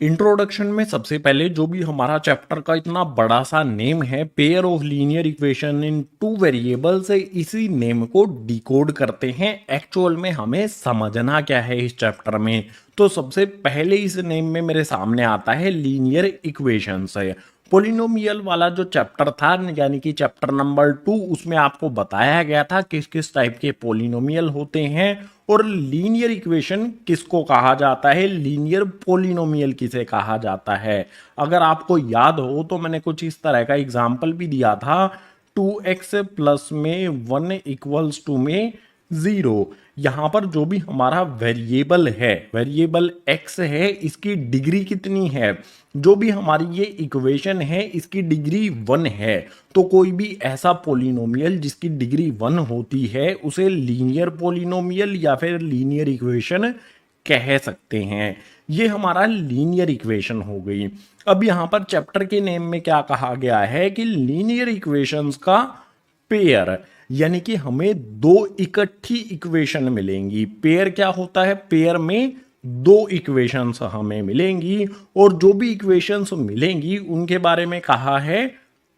Introduction में सबसे पहले जो भी हमारा चैप्टर का इतना बड़ा सा नेम है pair of linear equation in two variables, इसी नेम को डिकोड करते हैं। एक्चुअल में हमें समझना क्या है इस चैप्टर में। तो सबसे पहले इस नेम में मेरे सामने आता है लीनियर इक्वेशंस है। पोलिनोमियल वाला जो चैप्टर था यानी कि चैप्टर नंबर 2, उसमें आपको बताया गया था किस किस टाइप के पोलिनोमियल होते हैं और लीनियर इक्वेशन किसको कहा जाता है, लीनियर पोलिनोमियल किसे कहा जाता है। अगर आपको याद हो तो मैंने कुछ इस तरह का एग्जाम्पल भी दिया था। 2x प्लस में 1 इक्वल्स टू में 0। यहाँ पर जो भी हमारा वेरिएबल है, वेरिएबल x है, इसकी डिग्री कितनी है। जो भी हमारी ये इक्वेशन है इसकी डिग्री 1 है। तो कोई भी ऐसा पोलिनोमियल जिसकी डिग्री 1 होती है उसे लीनियर पोलिनोमियल या फिर लीनियर इक्वेशन कह सकते हैं। ये हमारा लीनियर इक्वेशन हो गई। अब यहाँ पर चैप्टर के नेम में क्या कहा गया है कि लीनियर इक्वेशंस का पेयर, यानी कि हमें दो इकट्ठी इक्वेशन मिलेंगी। पेयर क्या होता है, पेयर में दो इक्वेशंस हमें मिलेंगी और जो भी इक्वेशंस मिलेंगी उनके बारे में कहा है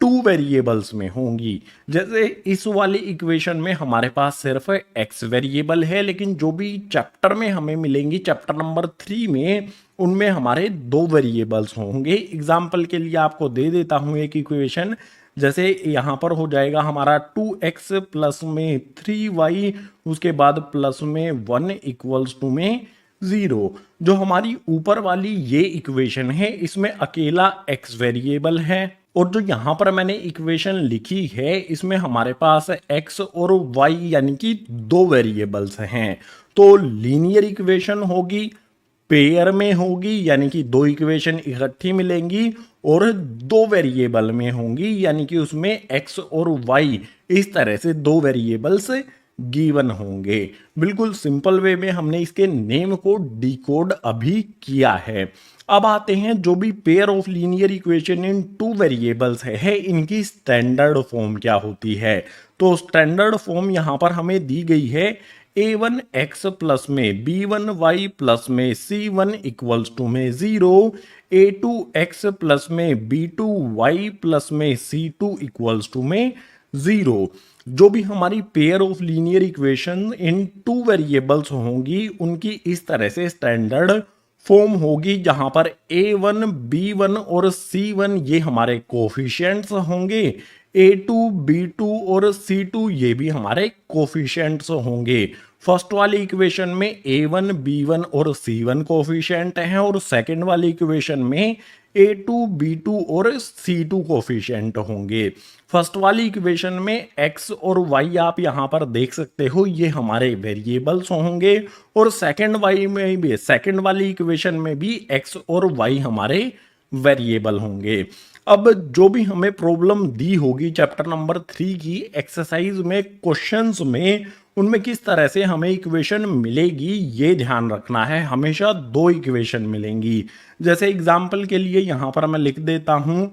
टू वेरिएबल्स में होंगी। जैसे इस वाली इक्वेशन में हमारे पास सिर्फ एक्स वेरिएबल है, लेकिन जो भी चैप्टर में हमें मिलेंगी चैप्टर नंबर 3 में, उनमें हमारे दो वेरिएबल्स होंगे। एग्जाम्पल के लिए आपको दे देता हूं एक इक्वेशन। जैसे यहाँ पर हो जाएगा हमारा 2x प्लस में 3y, उसके बाद प्लस में 1 इक्वल्स टू में 0। जो हमारी ऊपर वाली ये इक्वेशन है इसमें अकेला x वेरिएबल है और जो यहाँ पर मैंने इक्वेशन लिखी है इसमें हमारे पास x और y यानी कि दो वेरिएबल्स हैं। तो लीनियर इक्वेशन होगी, पेयर में होगी यानी कि दो इक्वेशन इकट्ठी मिलेंगी, और दो वेरिएबल में होंगी यानी कि उसमें x और y इस तरह से दो वेरिएबल्स गिवन होंगे। बिल्कुल सिंपल वे में हमने इसके नेम को डिकोड अभी किया है। अब आते हैं जो भी pair of linear equation in two variables है इनकी स्टैंडर्ड फॉर्म क्या होती है। तो स्टैंडर्ड फॉर्म यहाँ पर हमें दी गई है a1x प्लस में b1y प्लस में c1 इक्वल्स टू में 0, a2x प्लस में b2y प्लस में c2 इक्वल्स टू में 0। जो भी हमारी pair of linear equation in two variables होंगी उनकी इस तरह से स्टैंडर्ड फॉर्म होगी, जहां पर a1, b1 और c1 ये हमारे कोफिशिएंट्स होंगे, a2, b2 और c2 ये भी हमारे कोफिशिएंट्स होंगे। फर्स्ट वाली इक्वेशन में a1, b1 और c1 कोफिशिएंट हैं और सेकंड वाली इक्वेशन में a2, b2 और c2 कोफिशिएंट होंगे। फर्स्ट वाली इक्वेशन में x और y आप यहाँ पर देख सकते हो, ये हमारे वेरिएबल्स होंगे और सेकंड वाली इक्वेशन में भी x और y हमारे वेरिएबल होंगे। अब जो भी हमें प्रॉब्लम दी होगी चैप्टर नंबर 3 की एक्सरसाइज में, क्वेश्चंस में, उनमें किस तरह से हमें इक्वेशन मिलेगी ये ध्यान रखना है। हमेशा दो इक्वेशन मिलेंगी। जैसे एग्जांपल के लिए यहाँ पर मैं लिख देता हूँ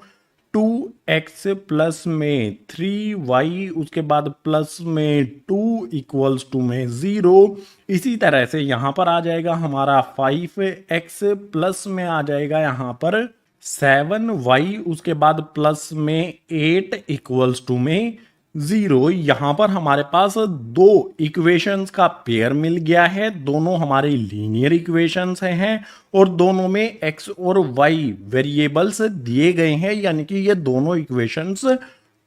2x प्लस में 3y, उसके बाद प्लस में 2 इक्वल्स टू में 0। इसी तरह से यहाँ पर आ जाएगा हमारा 5x प्लस में आ जाएगा यहाँ पर 7y, उसके बाद प्लस में 8 इक्वल्स टू में 0। यहाँ पर हमारे पास दो इक्वेशंस का पेयर मिल गया है, दोनों हमारे लीनियर इक्वेशंस हैं और दोनों में x और y वेरिएबल्स दिए गए हैं, यानी कि ये दोनों इक्वेशंस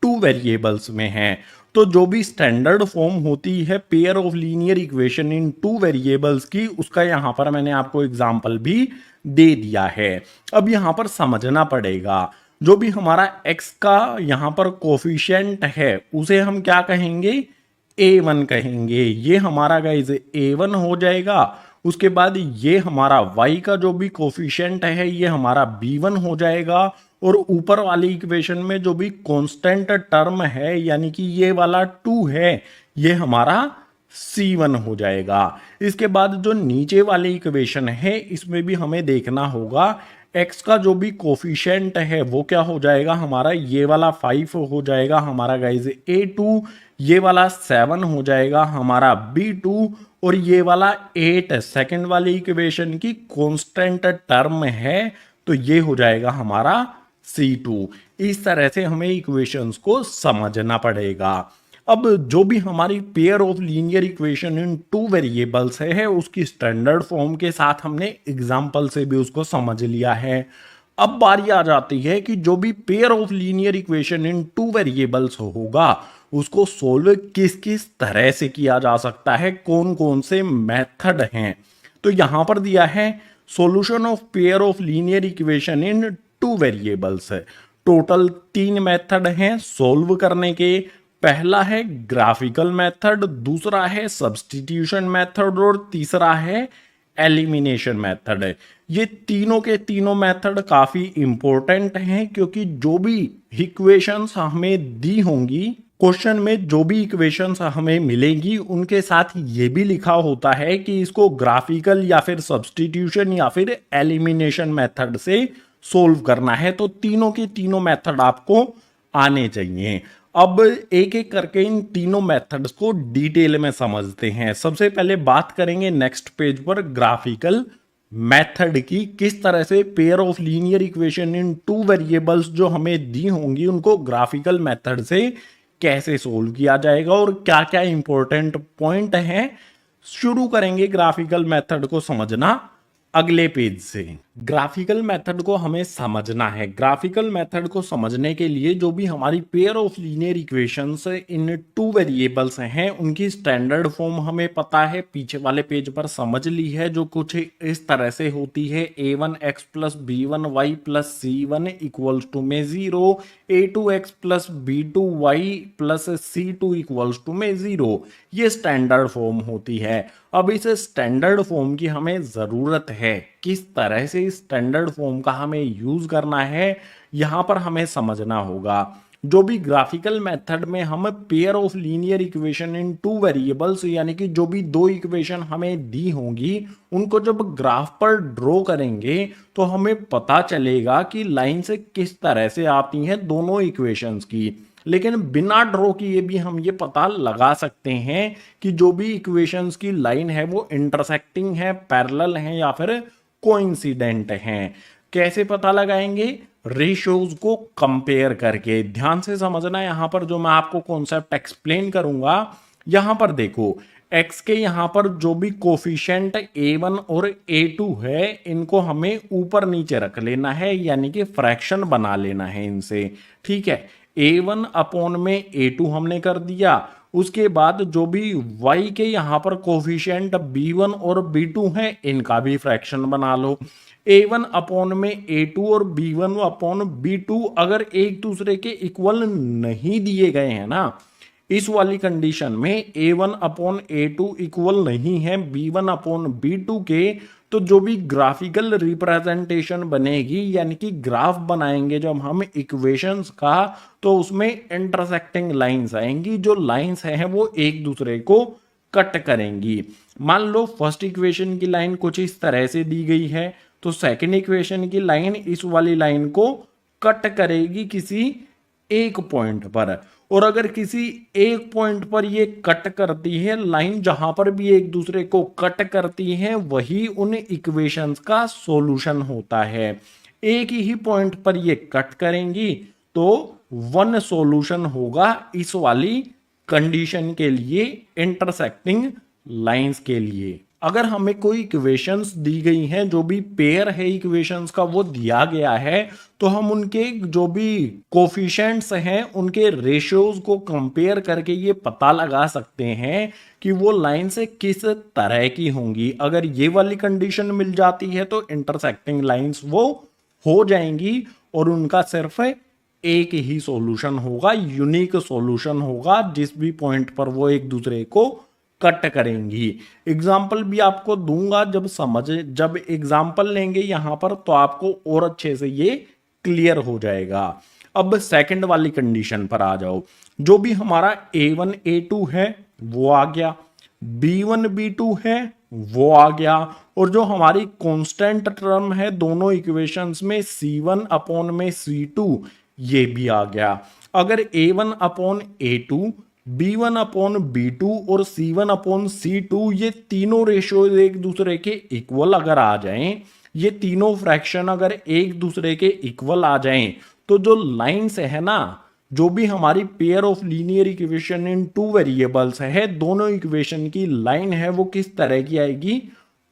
टू वेरिएबल्स में हैं। तो जो भी स्टैंडर्ड फॉर्म होती है pair of linear equation in two variables की, उसका यहाँ पर मैंने आपको एग्जाम्पल भी दे दिया है। अब यहाँ पर समझना पड़ेगा, जो भी हमारा x का यहाँ पर कोफिशिएंट है उसे हम क्या कहेंगे, a1 कहेंगे। ये हमारा गाइस a1 हो जाएगा। उसके बाद ये हमारा y का जो भी कोफिशिएंट है ये हमारा b1 हो जाएगा और ऊपर वाली इक्वेशन में जो भी कांस्टेंट टर्म है यानी कि ये वाला 2 है ये हमारा c1 हो जाएगा। इसके बाद जो नीचे वाली इक्वेशन है इसमें भी हमें देखना होगा x का जो भी कोफिशिएंट है वो क्या हो जाएगा हमारा, ये वाला 5 हो जाएगा हमारा गाइज a2, ये वाला 7 हो जाएगा हमारा b2 और ये वाला 8 सेकंड वाली इक्वेशन की कांस्टेंट टर्म है तो ये हो जाएगा हमारा C2। इस तरह से हमें इक्वेशंस को समझना पड़ेगा। अब जो भी हमारी pair of linear equation in two variables है उसकी स्टैंडर्ड फॉर्म के साथ हमने एग्जाम्पल से भी उसको समझ लिया है। अब बारी आ जाती है कि जो भी pair of linear equation in two variables होगा उसको सोल्व किस किस तरह से किया जा सकता है, कौन कौन से मेथड हैं। तो यहां पर दिया है solution of pair of linear equation in two variables है। टोटल 3 मेथड हैं सोल्व करने के। पहला है ग्राफिकल मेथड, दूसरा है सब्स्टिट्यूशन मेथड और तीसरा है एलिमिनेशन मेथड है। ये तीनों के तीनों मेथड काफी इंपॉर्टेंट हैं क्योंकि जो भी इक्वेशंस हमें दी होंगी क्वेश्चन में, जो भी इक्वेशंस हमें मिलेंगी उनके साथ ये भी लिखा होता है कि इसको ग्राफिकल या फिर सब्स्टिट्यूशन या फिर एलिमिनेशन मेथड से सोल्व करना है। तो तीनों के तीनों मेथड आपको आने चाहिए। अब एक एक करके इन तीनों मेथड्स को डिटेल में समझते हैं। सबसे पहले बात करेंगे नेक्स्ट पेज पर ग्राफिकल मेथड की, किस तरह से pair of linear equation in two variables जो हमें दी होंगी उनको ग्राफिकल मेथड से कैसे सोल्व किया जाएगा और क्या क्या इंपॉर्टेंट पॉइंट हैं। शुरू करेंगे ग्राफिकल मेथड को समझना अगले पेज से। ग्राफिकल मेथड को हमें समझना है। ग्राफिकल मेथड को समझने के लिए जो भी हमारी pair of linear equations in two variables हैं उनकी स्टैंडर्ड फॉर्म हमें पता है, पीछे वाले पेज पर समझ ली है, जो कुछ इस तरह से होती है a1x plus b1y plus c1 equals to में 0, a2x plus b2y plus c2 equals to में 0। ये स्टैंडर्ड फॉर्म होती है। अब इस स्टैंडर्ड फॉर्म की हमें ज़रूरत है, किस तरह से इस स्टैंडर्ड फॉर्म का हमें यूज़ करना है यहाँ पर हमें समझना होगा। जो भी ग्राफिकल मेथड में हम pair of linear equation in two variables यानी कि जो भी दो इक्वेशन हमें दी होंगी उनको जब ग्राफ पर ड्रॉ करेंगे तो हमें पता चलेगा कि लाइन से किस तरह से आती हैं दोनों इक्वेशंस की। लेकिन बिना ड्रॉ किए भी हम ये पता लगा सकते हैं कि जो भी इक्वेशंस की लाइन है वो इंटरसेक्टिंग है, पैरेलल है या फिर कोइंसिडेंट है। कैसे पता लगाएंगे? रेशियोज को कंपेयर करके। ध्यान से समझना यहाँ पर जो मैं आपको कॉन्सेप्ट एक्सप्लेन करूंगा। यहाँ पर देखो x के यहाँ पर जो भी कोफिशिएंट a1 और a2 है इनको हमें ऊपर नीचे रख लेना है, यानी कि फ्रैक्शन बना लेना है इनसे। ठीक है, a1 अपॉन में a2 हमने कर दिया। उसके बाद जो भी y के यहाँ पर कोफिशिएंट b1 और b2 हैं इनका भी फ्रैक्शन बना लो। a1 अपॉन में a2 और b1 अपॉन b2 अगर एक दूसरे के इक्वल नहीं दिए गए हैं ना, इस वाली कंडीशन में a1 अपॉन a2 इक्वल नहीं है b1 अपॉन b2 के, तो जो भी ग्राफिकल रिप्रेजेंटेशन बनेगी यानी कि ग्राफ बनाएंगे जब हम इक्वेशंस का, तो उसमें इंटरसेक्टिंग लाइंस आएंगी। जो लाइंस हैं वो एक दूसरे को कट करेंगी। मान लो फर्स्ट इक्वेशन की लाइन कुछ इस तरह से दी गई है तो सेकंड इक्वेशन की लाइन इस वाली लाइन को कट करेगी किसी एक पॉइंट पर। और अगर किसी एक पॉइंट पर ये कट करती है लाइन, जहां पर भी एक दूसरे को कट करती है वही उन इक्वेशंस का सॉल्यूशन होता है। एक ही पॉइंट पर ये कट करेंगी तो वन सॉल्यूशन होगा इस वाली कंडीशन के लिए, इंटरसेक्टिंग लाइंस के लिए। अगर हमें कोई इक्वेशंस दी गई हैं, जो भी पेयर है इक्वेशंस का वो दिया गया है, तो हम उनके जो भी कोफिशिएंट्स हैं उनके रेशियोज को कंपेयर करके ये पता लगा सकते हैं कि वो लाइन से किस तरह की होंगी। अगर ये वाली कंडीशन मिल जाती है तो इंटरसेक्टिंग लाइंस वो हो जाएंगी और उनका सिर्फ एक ही सॉल्यूशन होगा, यूनिक सॉल्यूशन होगा जिस भी पॉइंट पर वो एक दूसरे को कट करेंगी। एग्जाम्पल भी आपको दूंगा, जब एग्जाम्पल लेंगे यहां पर तो आपको और अच्छे से ये क्लियर हो जाएगा। अब सेकंड वाली कंडीशन पर आ जाओ। जो भी हमारा a1 a2 है वो आ गया, b1 b2 है वो आ गया, और जो हमारी कांस्टेंट टर्म है दोनों इक्वेशंस में c1 अपॉन में c2 ये भी आ गया। अगर a1 upon a2, b1 upon b2 और c1 अपॉन c2 ये तीनों रेशियो एक दूसरे के इक्वल अगर आ जाएं, ये तीनों फ्रैक्शन अगर एक दूसरे के इक्वल आ जाएं तो जो लाइंस है ना, जो भी हमारी pair of linear equation in two variables है, दोनों इक्वेशन की लाइन है वो किस तरह की आएगी,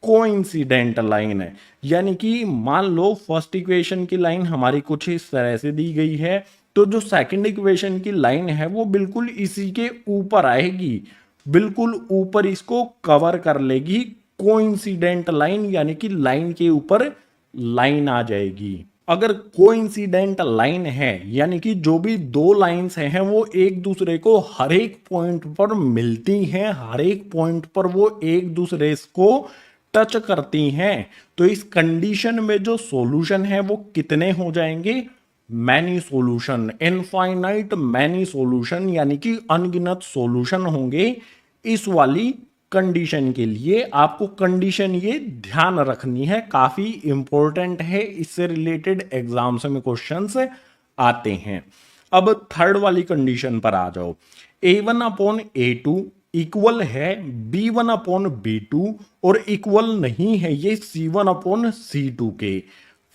कोइंसिडेंट लाइन है। यानी कि मान लो फर्स्ट इक्वेशन की लाइन हमारी कुछ इस तरह से दी गई है, तो जो सेकंड इक्वेशन की लाइन है वो बिल्कुल इसी के ऊपर आएगी, बिल्कुल ऊपर इसको कवर कर लेगी, कोइंसिडेंट लाइन यानी कि लाइन के ऊपर लाइन आ जाएगी। अगर कोइंसिडेंट लाइन है यानी कि जो भी दो लाइंस हैं वो एक दूसरे को हर एक पॉइंट पर मिलती हैं, हर एक पॉइंट पर वो एक दूसरे को टच करती हैं, तो इस कंडीशन में जो सॉल्यूशन है वो कितने हो जाएंगे, many solution, infinite many solution, यानी कि अनगिनत सॉल्यूशन होंगे। इस वाली कंडीशन के लिए आपको कंडीशन ये ध्यान रखनी है, काफी इंपॉर्टेंट है, इससे रिलेटेड एग्जाम्स में क्वेश्चंस आते हैं। अब थर्ड वाली कंडीशन पर आ जाओ, A1/A2 इक्वल है B1/B2 और इक्वल नहीं है ये C1/C2 के।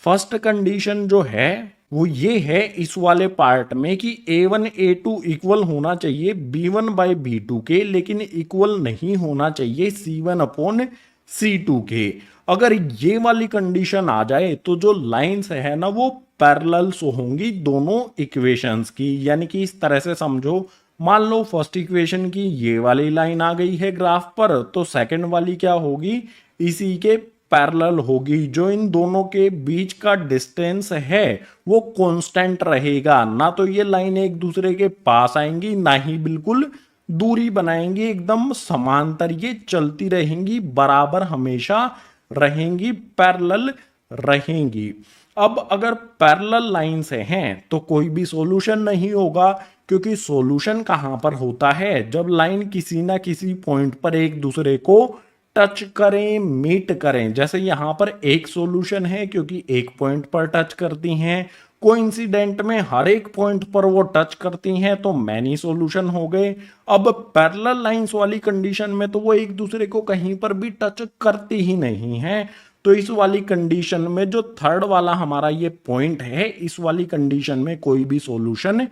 फर्स्ट कंडीशन जो है वो ये है इस वाले पार्ट में कि A1/A2 इक्वल होना चाहिए B1/B2 के, लेकिन इक्वल नहीं होना चाहिए C1/C2 के। अगर ये वाली कंडीशन आ जाए तो जो लाइंस है ना वो पैरेलल्स होंगी दोनों इक्वेशंस की। यानी कि इस तरह से समझो, मान लो फर्स्ट इक्वेशन की ये वाली लाइन आ गई है ग्राफ पर, तो सेकंड वाली क्या होगी, इसी के पैरेलल होगी। जो इन दोनों के बीच का डिस्टेंस है वो कांस्टेंट रहेगा, ना तो ये लाइन एक दूसरे के पास आएंगी ना ही बिल्कुल दूरी बनाएंगी, एकदम समांतर ये चलती रहेंगी, बराबर हमेशा रहेंगी, पैरेलल रहेंगी। अब अगर पैरेलल लाइन से हैं तो कोई भी सॉल्यूशन नहीं होगा, क्योंकि सॉल्यूशन कहां पर होता है, जब लाइन किसी ना किसी पॉइंट पर एक दूसरे को टच करें, मीट करें। जैसे यहां पर एक सॉल्यूशन है क्योंकि एक पॉइंट पर टच करती हैं, कोइंसिडेंट में हर एक पॉइंट पर वो टच करती हैं, तो मैनी सॉल्यूशन हो गए। अब पैरेलल लाइंस वाली कंडीशन में तो वो एक दूसरे को कहीं पर भी टच करती ही नहीं है, तो इस वाली कंडीशन में जो थर्ड वाला हमारा ये पॉइंट है, इस वाली कंडीशन में कोई भी सॉल्यूशन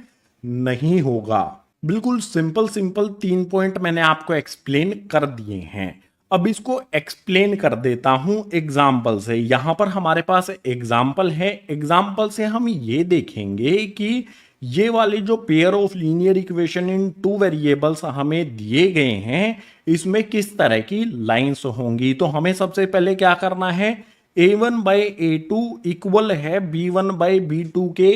नहीं होगा। बिल्कुल सिंपल सिंपल 3 पॉइंट मैंने आपको एक्सप्लेन कर दिए हैं। अब इसको एक्सप्लेन कर देता हूं एग्जाम्पल से। यहां पर हमारे पास एग्जाम्पल है, एग्जाम्पल से हम ये देखेंगे कि ये वाली जो pair of linear equation in two variables हमें दिए गए हैं, इसमें किस तरह की लाइंस होंगी। तो हमें सबसे पहले क्या करना है, A1/A2 इक्वल है B1/B2 के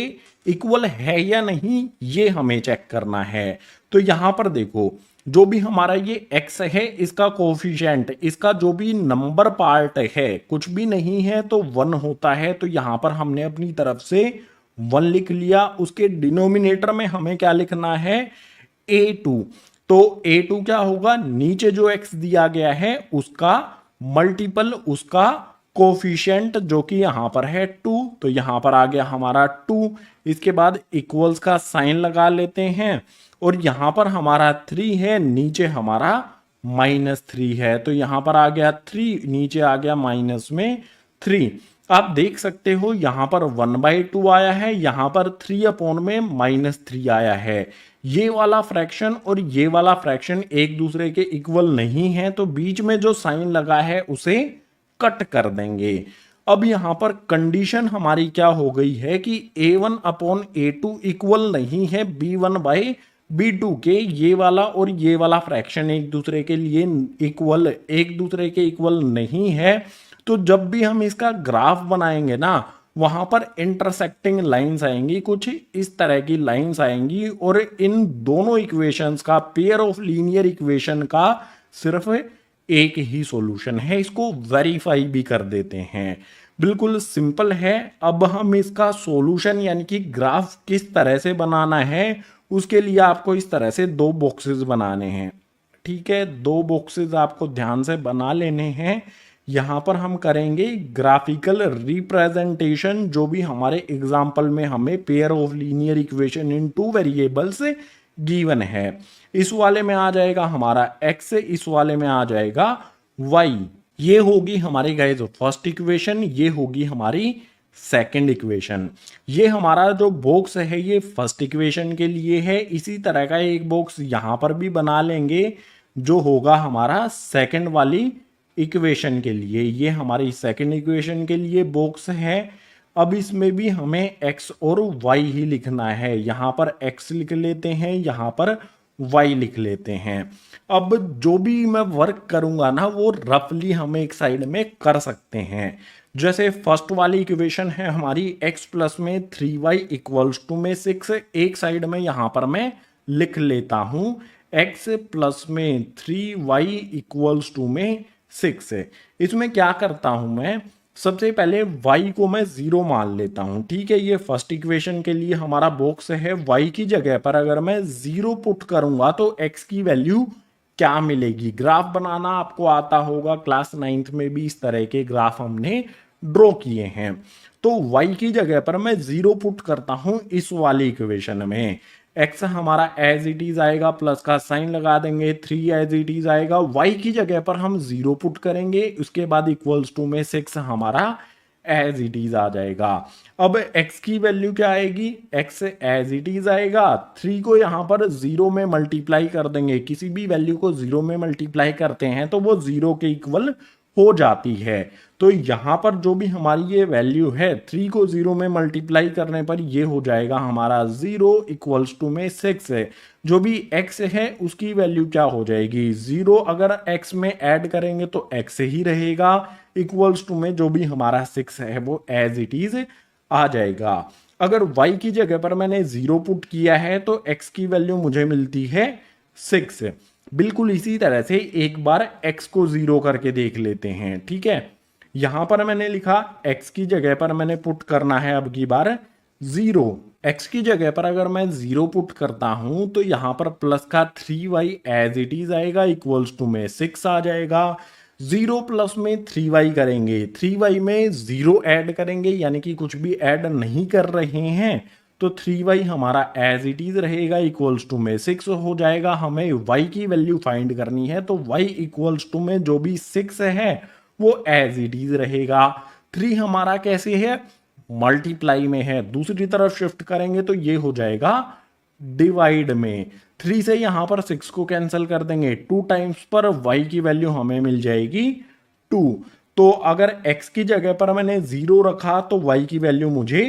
इक्वल है या नहीं, ये हमें चेक करना है। तो यहां पर देखो, जो भी हमारा ये x है इसका कोफिशिएंट, इसका जो भी नंबर पार्ट है कुछ भी नहीं है तो 1 होता है, तो यहां पर हमने अपनी तरफ से 1 लिख लिया। उसके डिनोमिनेटर में हमें क्या लिखना है, A2। तो A2 क्या होगा, नीचे जो x दिया गया है उसका मल्टीपल उसका कोफिशिएंट जो कि यहां पर है 2, तो यहां पर आ गया हमारा 2। इसके बाद इक्वल्स का साइन लगा लेते हैं, और यहां पर हमारा 3 है, नीचे हमारा -3 है, तो यहां पर आ गया 3, नीचे आ गया माइनस में 3। आप देख सकते हो यहां पर 1/2 आया है, यहां पर 3 में -3 आया है। ये वाला फ्रैक्शन और ये वाला फ्रैक्शन एक दूसरे के इक्वल नहीं है, तो बीच में जो साइन लगा है उसे कट कर देंगे। अब यहां पर कंडीशन हमारी क्या हो गई है कि A1/A2 इक्वल नहीं है B1/B2 के। ये वाला और ये वाला फ्रैक्शन एक दूसरे के लिए इक्वल, एक दूसरे के इक्वल नहीं है, तो जब भी हम इसका ग्राफ बनाएंगे ना, वहां पर इंटरसेक्टिंग लाइंस आएंगी, कुछ इस तरह की लाइंस आएंगी, और इन दोनों इक्वेशंस का, पेयर ऑफ लीनियर इक्वेशन का सिर्फ एक ही सॉल्यूशन है। इसको वेरीफाई भी कर देते हैं, बिल्कुल सिंपल है। अब हम इसका सॉल्यूशन यानी कि ग्राफ किस तरह से बनाना है, उसके लिए आपको इस तरह से 2 बॉक्सेस बनाने हैं। ठीक है, 2 बॉक्सेस आपको ध्यान से बना लेने हैं। यहां पर हम करेंगे ग्राफिकल रिप्रेजेंटेशन, जो भी हमारे एग्जाम्पल में हमें pair of linear equation in two variables given है। इस वाले में आ जाएगा हमारा x, इस वाले में आ जाएगा y। ये होगी हमारी गाइस फर्स्ट इक्वेशन, ये होगी हमारी सेकंड इक्वेशन। ये हमारा जो बॉक्स है ये फर्स्ट इक्वेशन के लिए है। इसी तरह का एक बॉक्स यहाँ पर भी बना लेंगे जो होगा हमारा सेकंड वाली इक्वेशन के लिए। ये हमारी सेकंड इक्वेशन के लिए बॉक्स है। अब इसमें भी हमें x और y ही लिखना है। यहाँ पर x लिख लेते हैं, यहाँ पर y लिख लेते हैं। अब जो भी मैं वर्क करूंगा ना वो रफली हम एक साइड में कर सकते हैं। जैसे फर्स्ट वाली इक्वेशन है हमारी x प्लस में 3y इक्वल्स टू में 6, एक साइड में यहाँ पर मैं लिख लेता हूँ x प्लस में 3y इक्वल्स टू में 6। इसमें क्या करता हूं मैं, सबसे पहले y को मैं 0 मान लेता हूं। ठीक है, ये फर्स्ट इक्वेशन के लिए हमारा बॉक्स है। y की जगह पर अगर मैं 0 पुट करूंगा तो x की वैल्यू क्या मिलेगी। ग्राफ बनाना आपको आता होगा, क्लास 9th में भी इस तरह के ग्राफ हमने ड्रॉ किए हैं। तो y की जगह पर मैं 0 पुट करता हूं इस वाली इक्वेशन में। x हमारा एज इट इज आएगा, प्लस का साइन लगा देंगे, 3 एज इट इज आएगा। y की जगह पर हम 0 पुट करेंगे, उसके बाद इक्वल्स टू में 6 हमारा एज इट इज आ जाएगा। अब x की वैल्यू क्या आएगी, x एज इट इज आएगा। 3 को यहाँ पर 0 में मल्टीप्लाई कर देंगे, किसी भी वैल्यू को 0 में मल्टीप्लाई करते हैं तो वो 0 के इक्वल हो जाती है। तो यहाँ पर जो भी हमारी ये वैल्यू है 3 को 0 में मल्टीप्लाई करने पर ये हो जाएगा हमारा 0 इक्वल्स टू में 6 है। जो भी x है उसकी वैल्यू क्या हो जाएगी, 0 अगर x में ऐड करेंगे तो x ही रहेगा, इक्वल्स टू में जो भी हमारा 6 है वो एज इट इज आ जाएगा। अगर y की जगह पर मैंने 0 पुट किया है तो x की वैल्यू मुझे मिलती है 6। बिल्कुल इसी तरह से एक बार x को 0 करके देख लेते हैं। ठीक है, यहां पर मैंने लिखा x की जगह पर मैंने पुट करना है अब की बार 0। x की जगह पर अगर मैं 0 पुट करता हूं तो यहां पर प्लस का 3y एज इट इज आएगा, इक्वल्स टू में 6 आ जाएगा। 0 प्लस में 3y करेंगे, 3y में 0 ऐड करेंगे, यानी कि कुछ भी ऐड नहीं कर रहे हैं तो 3y हमारा एज इट इज रहेगा, इक्वल्स टू में 6 हो जाएगा। हमें y की वैल्यू फाइंड करनी है तो y इक्वल्स टू में जो भी 6 है वो एज इट इज रहेगा। 3 हमारा कैसे है, मल्टीप्लाई में है, दूसरी तरफ शिफ्ट करेंगे तो ये हो जाएगा डिवाइड में। 3 से यहां पर 6 को कैंसिल कर देंगे, 2 टाइम्स पर y की वैल्यू हमें मिल जाएगी 2। तो अगर x की जगह पर मैंने 0 रखा तो y की वैल्यू मुझे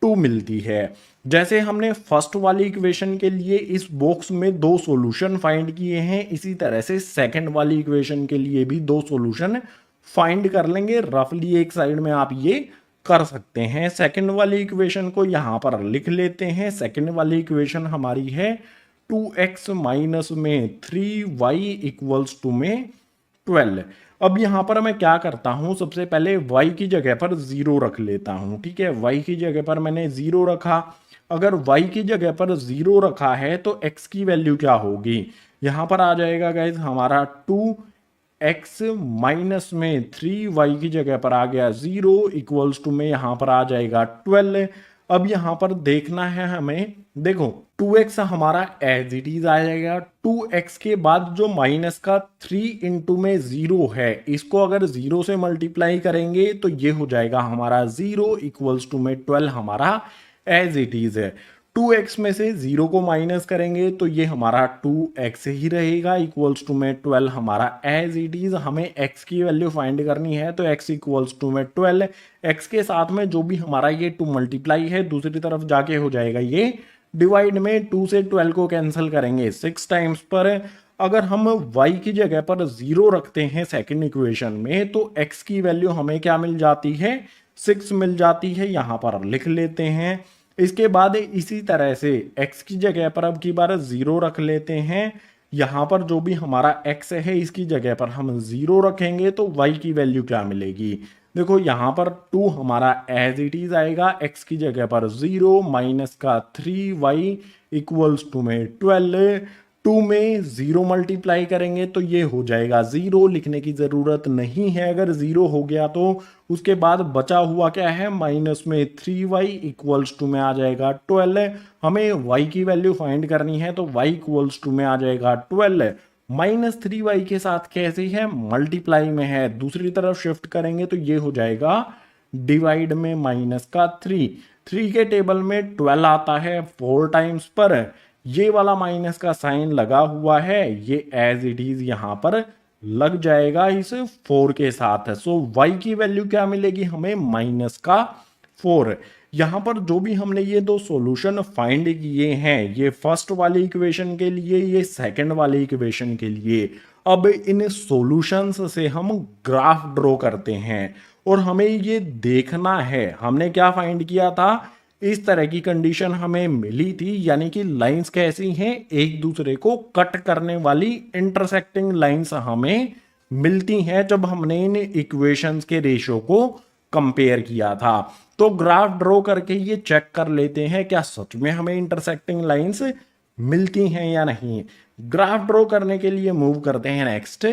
2 मिलती है। जैसे हमने फर्स्ट वाली इक्वेशन के लिए इस बॉक्स में 2 सॉल्यूशन फाइंड किए हैं, इसी तरह से सेकंड वाली इक्वेशन के लिए भी 2 सॉल्यूशन फाइंड कर लेंगे। रफली एक साइड में आप ये कर सकते हैं। सेकंड वाली इक्वेशन को यहां पर लिख लेते हैं। सेकंड वाली इक्वेशन हमारी है 2x माइनस में 3y इक्वल्स टू में 12। अब यहां पर मैं क्या करता हूं, सबसे पहले y की जगह पर 0 रख लेता हूं। ठीक है, y की जगह पर मैंने 0 रखा। अगर y की जगह पर 0 रखा है तो x की वैल्यू क्या होगी, यहां पर आ जाएगा गाइज हमारा 2x माइनस में 3y की जगह पर आ गया 0, इक्वल्स टू में यहां पर आ जाएगा 12। अब यहां पर देखना है हमें, देखो 2x हमारा एज इट इज आ जाएगा। 2x के बाद जो माइनस का 3 इंटू में 0 है, इसको अगर 0 से मल्टीप्लाई करेंगे तो ये हो जाएगा हमारा 0 इक्वल्स टू में 12 हमारा एज इट इज है। 2x में से 0 को माइनस करेंगे तो ये हमारा 2x ही रहेगा, इक्वल्स टू में 12 हमारा एज इट इज। हमें x की वैल्यू फाइंड करनी है तो x इक्वल्स टू में 12, x के साथ में जो भी हमारा ये 2 मल्टीप्लाई है दूसरी तरफ जाके हो जाएगा ये डिवाइड में। 2 से 12 को कैंसिल करेंगे 6 टाइम्स पर। अगर हम y की जगह पर 0 रखते हैं सेकंड इक्वेशन में तो x की वैल्यू हमें क्या मिल जाती है, 6 मिल जाती है, यहां पर लिख लेते हैं। इसके बाद इसी तरह से x की जगह पर अब की बार 0 रख लेते हैं। यहां पर जो भी हमारा x है इसकी जगह पर हम 0 रखेंगे तो y की वैल्यू क्या मिलेगी, देखो यहां पर 2 हमारा एज इट इज आएगा, x की जगह पर 0 माइनस का 3y इक्वल्स टू में 12। 2 में 0 मल्टीप्लाई करेंगे तो ये हो जाएगा 0, लिखने की ज़रूरत नहीं है। अगर 0 हो गया तो उसके बाद बचा हुआ क्या है, माइनस में 3y इक्वल्स टू में आ जाएगा 12। हमें y की वैल्यू फाइंड करनी है तो y इक्वल्स टू में आ जाएगा 12। -3y के साथ कैसे है, मल्टीप्लाई में है, दूसरी तरफ शिफ्ट करेंगे तो ये हो जाएगा डिवाइड में -3। 3 के टेबल में 12 आता है 4 टाइम्स पर, ये वाला माइनस का साइन लगा हुआ है, ये एज इट इज यहां पर लग जाएगा इस 4 के साथ। सो y की वैल्यू क्या मिलेगी हमें, -4। यहां पर जो भी हमने ये दो सॉल्यूशन फाइंड किए हैं, ये फर्स्ट वाली इक्वेशन के लिए, ये सेकंड वाली इक्वेशन के लिए, अब इन सॉल्यूशंस से हम ग्राफ ड्रॉ करते हैं और हमें ये देखना है हमने क्या फाइंड किया था। इस तरह की कंडीशन हमें मिली थी, यानी कि लाइंस कैसी हैं, एक दूसरे को कट करने वाली इंटरसेक्टिंग लाइंस हमें मिलती हैं जब हमने इन इक्वेशंस के रेशियो को कंपेयर किया था। तो ग्राफ ड्रॉ करके ये चेक कर लेते हैं क्या सच में हमें इंटरसेक्टिंग लाइंस मिलती हैं या नहीं। ग्राफ ड्रॉ करने के लिए मूव करते हैं नेक्स्ट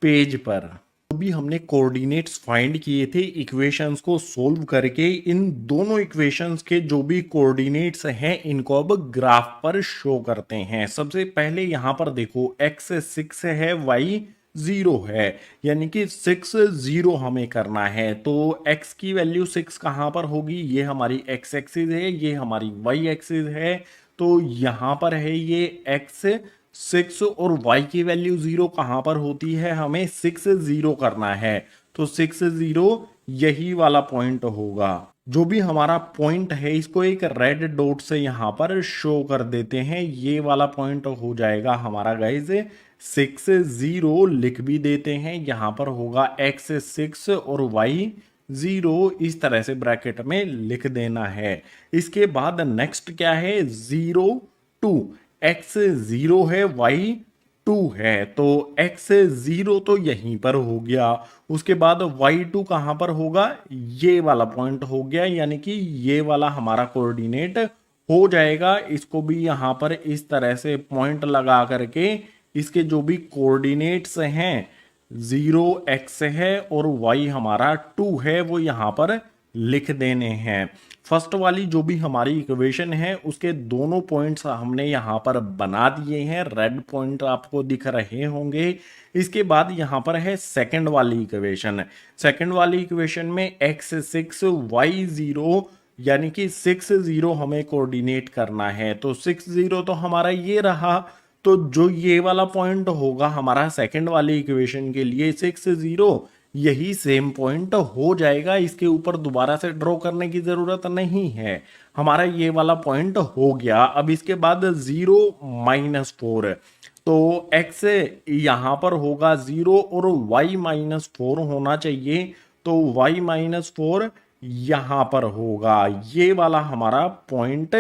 पेज पर। भी हमने कोऑर्डिनेट्स फाइंड किए थे इक्वेशंस को सोल्व करके, इन दोनों इक्वेशंस के जो भी कोऑर्डिनेट्स हैं इनको अब ग्राफ पर शो करते हैं। सबसे पहले यहां पर देखो x 6 है, y 0 है, यानी कि 6 0 हमें करना है। तो x की वैल्यू 6 कहां पर होगी, ये हमारी x एक्सिस है, ये हमारी y एक्सिस है, तो यहां पर है ये x 6 और y की वैल्यू 0 कहां पर होती है, हमें 6 0 करना है, तो 6 0 यही वाला पॉइंट होगा। जो भी हमारा पॉइंट है इसको एक रेड डॉट से यहां पर शो कर देते हैं, ये वाला पॉइंट हो जाएगा हमारा गाइज 6 0, लिख भी देते हैं, यहां पर होगा x 6 और y 0, इस तरह से ब्रैकेट में लिख देना है। इसके बाद नेक्स्ट क्या है, 0 2, x 0 है, y 2 है, तो x 0 तो यहीं पर हो गया। उसके बाद y2 कहां पर होगा, ये वाला पॉइंट हो गया, यानी कि ये वाला हमारा कोऑर्डिनेट हो जाएगा। इसको भी यहां पर इस तरह से पॉइंट लगा करके इसके जो भी कोऑर्डिनेट्स हैं 0 x है और y हमारा 2 है, वो यहां पर लिख देने हैं। फर्स्ट वाली जो भी हमारी इक्वेशन है उसके दोनों पॉइंट्स हमने यहाँ पर बना दिए हैं, रेड पॉइंट आपको दिख रहे होंगे। इसके बाद यहाँ पर है सेकंड वाली इक्वेशन। सेकंड वाली इक्वेशन में x 6 y 0, यानी कि 6 0 हमें कोऑर्डिनेट करना है, तो 6 0 तो हमारा ये रहा, तो जो ये वाला पॉइंट होगा हमारा सेकंड वाली इक्वेशन के लिए 6 0, यही सेम पॉइंट हो जाएगा। इसके ऊपर दोबारा से ड्रॉ करने की जरूरत नहीं है, हमारा ये वाला पॉइंट हो गया। अब इसके बाद 0 -4, तो x यहां पर होगा 0 और y -4 होना चाहिए, तो y -4 यहां पर होगा, ये वाला हमारा पॉइंट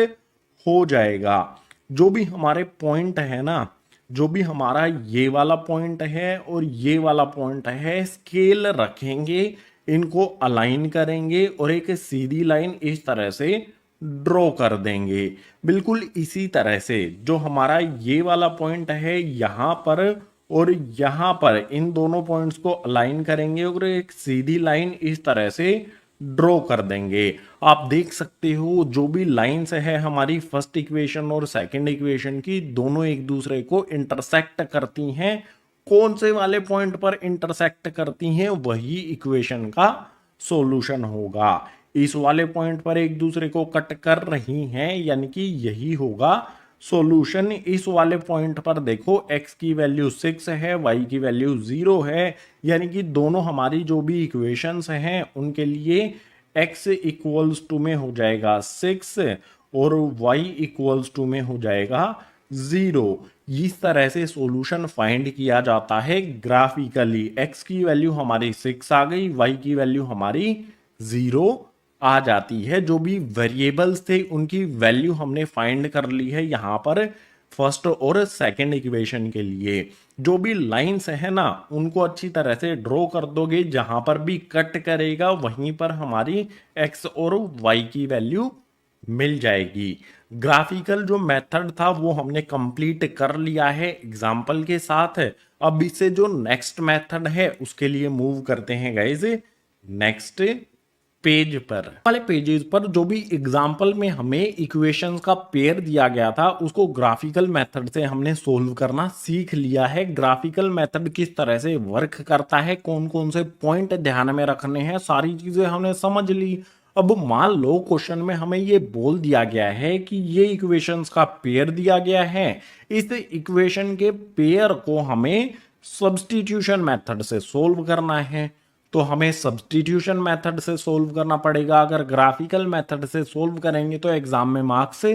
हो जाएगा। जो भी हमारे पॉइंट है ना, जो भी हमारा ये वाला पॉइंट है और ये वाला पॉइंट है, स्केल रखेंगे, इनको अलाइन करेंगे और एक सीधी लाइन इस तरह से ड्रॉ कर देंगे। बिल्कुल इसी तरह से जो हमारा ये वाला पॉइंट है यहाँ पर और यहाँ पर, इन दोनों पॉइंट्स को अलाइन करेंगे और एक सीधी लाइन इस तरह से ड्रॉ कर देंगे। आप देख सकते हो जो भी लाइंस है हमारी फर्स्ट इक्वेशन और सेकंड इक्वेशन की, दोनों एक दूसरे को इंटरसेक्ट करती हैं। कौन से वाले पॉइंट पर इंटरसेक्ट करती हैं, वही इक्वेशन का सॉल्यूशन होगा। इस वाले पॉइंट पर एक दूसरे को कट कर रही हैं, यानी कि यही होगा सॉल्यूशन। इस वाले पॉइंट पर देखो x की वैल्यू 6 है, y की वैल्यू 0 है, यानी कि दोनों हमारी जो भी इक्वेशंस हैं उनके लिए x इक्वल्स टू में हो जाएगा 6 और y इक्वल्स टू में हो जाएगा 0। इस तरह से सॉल्यूशन फाइंड किया जाता है ग्राफिकली। x की वैल्यू हमारी 6 आ गई, y की वैल्यू हमारी 0 आ जाती है। जो भी वेरिएबल्स थे उनकी वैल्यू हमने फाइंड कर ली है यहाँ पर फर्स्ट और सेकंड इक्वेशन के लिए। जो भी लाइंस है ना उनको अच्छी तरह से ड्रॉ कर दोगे, जहां पर भी कट करेगा वहीं पर हमारी x और y की वैल्यू मिल जाएगी। ग्राफिकल जो मेथड था वो हमने कंप्लीट कर लिया है एग्जाम्पल के साथ। अब इससे जो नेक्स्ट मेथड है उसके लिए मूव करते हैं गाइज नेक्स्ट पेज पर वाले पेजेस पर जो भी एग्जाम्पल में हमें इक्वेशंस का पेयर दिया गया था उसको ग्राफिकल मेथड से हमने सोल्व करना सीख लिया है। ग्राफिकल मेथड किस तरह से वर्क करता है, कौन कौन से पॉइंट ध्यान में रखने हैं, सारी चीजें हमने समझ ली। अब मान लो क्वेश्चन में हमें ये बोल दिया गया है कि ये इक्वेशंस का पेयर दिया गया है, इस इक्वेशन के पेयर को हमें सब्स्टिट्यूशन मेथड से सोल्व करना है। तो हमें सब्स्टिट्यूशन मेथड से सोल्व करना पड़ेगा। अगर ग्राफिकल मेथड से सोल्व करेंगे तो एग्जाम में मार्क्स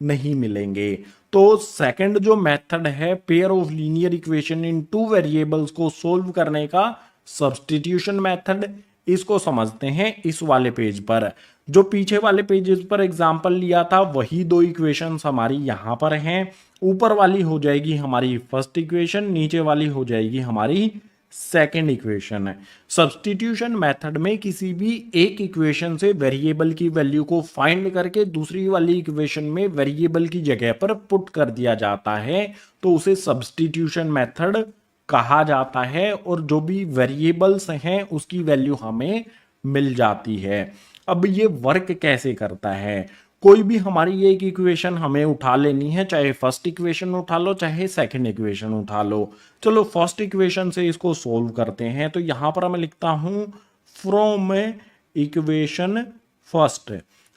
नहीं मिलेंगे। तो सेकंड जो मेथड है pair of linear equation in two variables को सोल्व करने का, सब्स्टिट्यूशन मेथड, इसको समझते हैं इस वाले पेज पर। जो पीछे वाले पेजेस पर एग्जाम्पल लिया था वही दो इक्वेशंस हमारी यहाँ पर हैं। ऊपर वाली हो जाएगी हमारी फर्स्ट इक्वेशन, नीचे वाली हो जाएगी हमारी सेकेंड इक्वेशन है। सब्स्टिट्यूशन मेथड में किसी भी एक इक्वेशन से वेरिएबल की वैल्यू को फाइंड करके दूसरी वाली इक्वेशन में वेरिएबल की जगह पर पुट कर दिया जाता है, तो उसे सब्स्टिट्यूशन मेथड कहा जाता है और जो भी वेरिएबल्स हैं उसकी वैल्यू हमें मिल जाती है। अब ये वर्क कैसे करता है, कोई भी हमारी एक इक्वेशन हमें उठा लेनी है, चाहे फर्स्ट इक्वेशन उठा लो चाहे सेकंड इक्वेशन उठा लो। चलो फर्स्ट इक्वेशन से इसको सोल्व करते हैं। तो यहां पर मैं लिखता हूं फ्रॉम इक्वेशन फर्स्ट।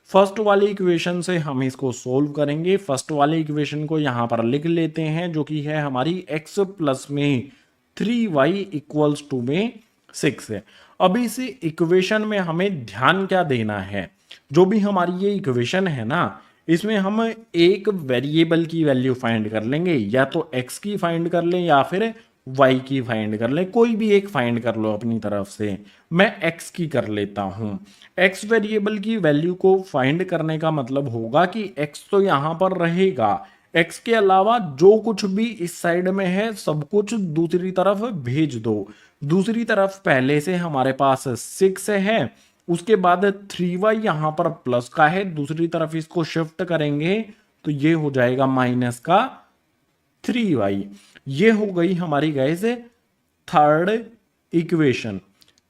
फर्स्ट वाली इक्वेशन से हम इसको सोल्व करेंगे। फर्स्ट वाली इक्वेशन को यहां पर लिख लेते हैं जो कि है हमारी x प्लस में 3y इक्वल्स टू में 6 है। अब इस इक्वेशन में हमें ध्यान क्या देना है, जो भी हमारी ये इक्वेशन है ना, इसमें हम एक वेरिएबल की वैल्यू फाइंड कर लेंगे, या तो x की फाइंड कर लें या फिर y की फाइंड कर लें, कोई भी एक फाइंड कर लो अपनी तरफ से। मैं x की कर लेता हूं। x वेरिएबल की वैल्यू को फाइंड करने का मतलब होगा कि x तो यहां पर रहेगा, x के अलावा जो कुछ भी इस साइड में है सब कुछ दूसरी तरफ भेज दो। दूसरी तरफ पहले से हमारे पास 6 है, उसके बाद 3y यहां पर प्लस का है, दूसरी तरफ इसको शिफ्ट करेंगे तो ये हो जाएगा माइनस का 3y। ये हो गई हमारी गाइस थर्ड इक्वेशन।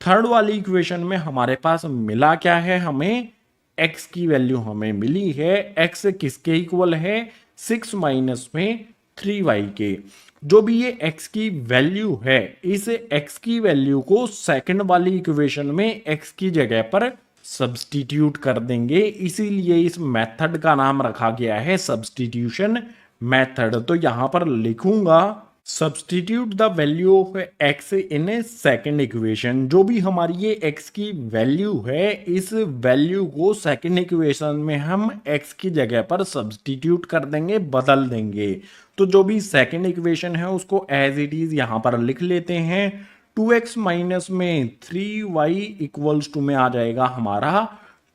थर्ड वाली इक्वेशन में हमारे पास मिला क्या है, हमें x की वैल्यू हमें मिली है। x किसके इक्वल है, 6 माइनस में 3y के। जो भी ये x की वैल्यू है, इस x की वैल्यू को सेकंड वाली इक्वेशन में x की जगह पर सब्स्टिट्यूट कर देंगे, इसीलिए इस मेथड का नाम रखा गया है सब्स्टिट्यूशन मेथड। तो यहां पर लिखूंगा substitute the value of x in A second equation. जो भी हमारी ये x की वैल्यू है, इस वैल्यू को सेकेंड इक्वेशन में हम x की जगह पर सब्स्टिट्यूट कर देंगे, बदल देंगे। तो जो भी सेकेंड इक्वेशन है उसको एज इट इज यहां पर लिख लेते हैं। 2x माइनस में 3y इक्वल्स टू में आ जाएगा हमारा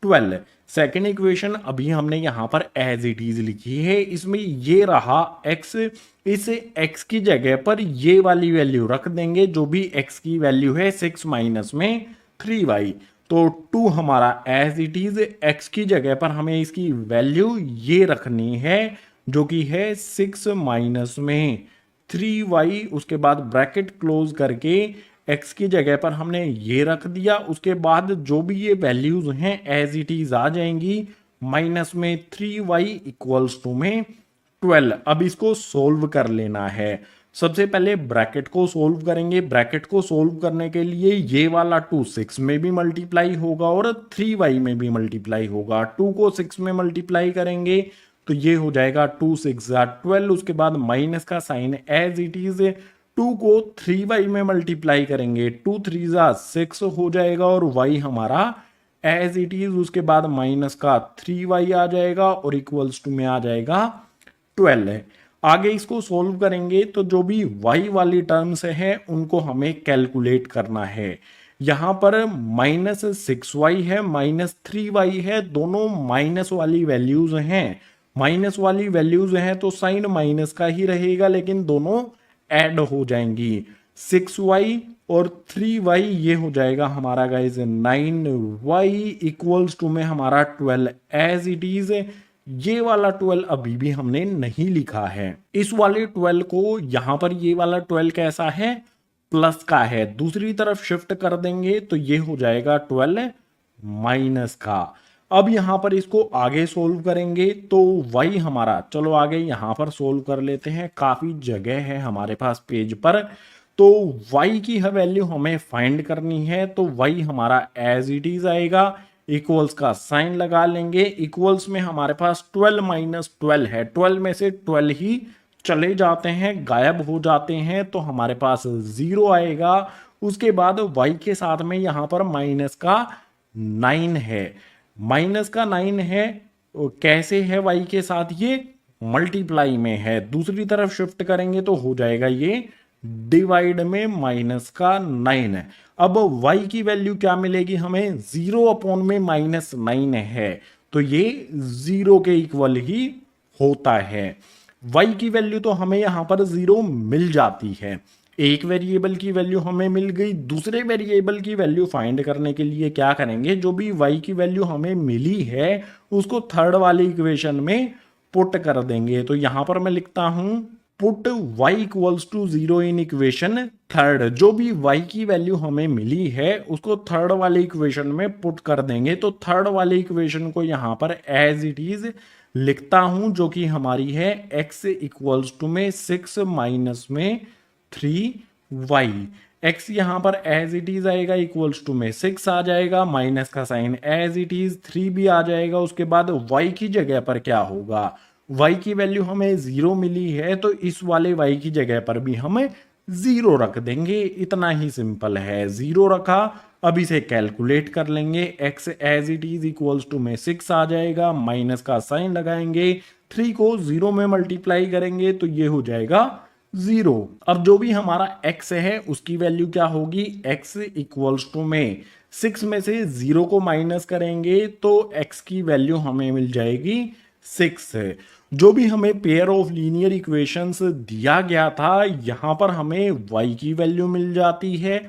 12। सेकेंड इक्वेशन अभी हमने यहां पर एज इट इज लिखी है, इसमें ये रहा x, इस x की जगह पर ये वाली वैल्यू रख देंगे, जो भी x की वैल्यू है 6 माइनस में 3y। तो 2 हमारा एज इट इज, x की जगह पर हमें इसकी वैल्यू ये रखनी है जो कि है 6 माइनस में 3y, उसके बाद ब्रैकेट क्लोज करके x की जगह पर हमने ये रख दिया। उसके बाद जो भी ये वैल्यूज हैं एज इट इज आ जाएंगी, माइनस में 3y इक्वल्स टू में 12। अब इसको सोल्व कर लेना है। सबसे पहले ब्रैकेट को सोल्व करेंगे। ब्रैकेट को सोल्व करने के लिए ये वाला 2 6 में भी मल्टीप्लाई होगा और 3y में भी मल्टीप्लाई होगा। 2 को 6 में मल्टीप्लाई करेंगे तो ये हो जाएगा 2 6 12, उसके बाद माइनस का साइन एज इट इज। 2 को 3y में मल्टीप्लाई करेंगे, 2 3 6 हो जाएगा और y हमारा एज इट इज, उसके बाद माइनस का 3y आ जाएगा और इक्वल्स टू में आ जाएगा 12 है। आगे इसको सोल्व करेंगे तो जो भी y वाली टर्म्स है उनको हमें कैलकुलेट करना है। यहां पर माइनस 6y है, माइनस 3y है, दोनों माइनस वाली वैल्यूज हैं। माइनस वाली वैल्यूज हैं तो साइन माइनस का ही रहेगा, लेकिन दोनों ऐड हो जाएंगी। 6y और 3y ये हो जाएगा हमारा गाइस 9y इक्वल्स टू में हमारा 12 एज इट इज। ये वाला 12 अभी भी हमने नहीं लिखा है। इस वाले 12 को यहां पर ये वाला 12 कैसा है, प्लस का है, दूसरी तरफ शिफ्ट कर देंगे तो ये हो जाएगा 12 माइनस का। अब यहाँ पर इसको आगे सोल्व करेंगे तो y हमारा, चलो आगे यहाँ पर सोल्व कर लेते हैं, काफ़ी जगह है हमारे पास पेज पर। तो y की वैल्यू हमें फाइंड करनी है, तो y हमारा एज इट इज आएगा, इक्वल्स का साइन लगा लेंगे, इक्वल्स में हमारे पास 12 माइनस 12 है, 12 में से 12 ही चले जाते हैं, गायब हो जाते हैं, तो हमारे पास 0 आएगा। उसके बाद y के साथ में यहाँ पर माइनस का 9 है, माइनस का 9 है। कैसे है y के साथ, ये मल्टीप्लाई में है, दूसरी तरफ शिफ्ट करेंगे तो हो जाएगा ये डिवाइड में माइनस का 9 है। अब y की वैल्यू क्या मिलेगी हमें, 0 अपॉन में माइनस 9 है, तो ये 0 के इक्वल ही होता है। y की वैल्यू तो हमें यहां पर 0 मिल जाती है, एक वेरिएबल की वैल्यू हमें मिल गई। दूसरे वेरिएबल की वैल्यू फाइंड करने के लिए क्या करेंगे, जो भी y की वैल्यू हमें मिली है उसको थर्ड वाली इक्वेशन में पुट कर देंगे। तो यहां पर मैं लिखता हूं put y equals to 0 in equation third. जो भी y की वैल्यू हमें मिली है उसको थर्ड वाले इक्वेशन में पुट कर देंगे। तो थर्ड वाले इक्वेशन को यहां पर एज इट इज लिखता हूं, जो कि हमारी है x इक्वल्स टू में 6 माइनस में 3y। x यहां पर एज इट इज आएगा, इक्वल्स टू में 6 आ जाएगा, माइनस का साइन एज इट इज 3 भी आ जाएगा। उसके बाद y की जगह पर क्या होगा, y की वैल्यू हमें 0 मिली है, तो इस वाले y की जगह पर भी हम 0 रख देंगे, इतना ही सिंपल है। 0 रखा, अब इसे कैलकुलेट कर लेंगे, x as it is equals to में 6 आ जाएगा, माइनस का साइन लगाएंगे, 3 को 0 में मल्टीप्लाई करेंगे तो ये हो जाएगा 0। अब जो भी हमारा x है उसकी वैल्यू क्या होगी, x इक्वल्स टू में 6 में से 0 को माइनस करेंगे तो x की वैल्यू हमें मिल जाएगी 6 है। जो भी हमें पेयर ऑफ लीनियर इक्वेशंस दिया गया था, यहां पर हमें y की वैल्यू मिल जाती है